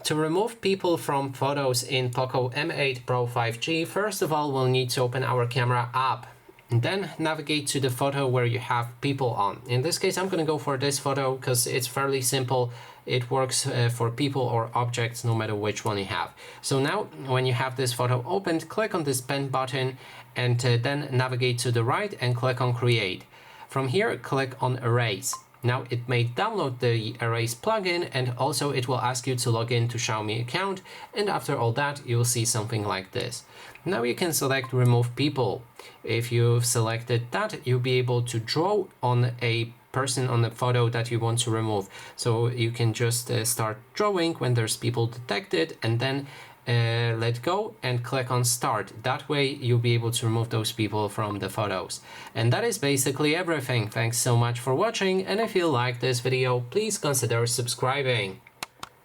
To remove people from photos in POCO M8 Pro 5G, first of all, we'll need to open our camera app. And then navigate to the photo where you have people on. In this case, I'm going to go for this photo because it's fairly simple. It works for people or objects no matter which one you have. So now when you have this photo opened, click on this pen button and then navigate to the right and click on Create. From here, click on Erase. Now it may download the Erase plugin, and also it will ask you to log in to Xiaomi account, and after all that you'll see something like this. Now you can select Remove People. If you've selected that, you'll be able to draw on a person on the photo that you want to remove. So you can just start drawing when there's people detected, and then let go and click on Start. That way you'll be able to remove those people from the photos. And that is basically everything. Thanks so much for watching, and if you like this video, please consider subscribing.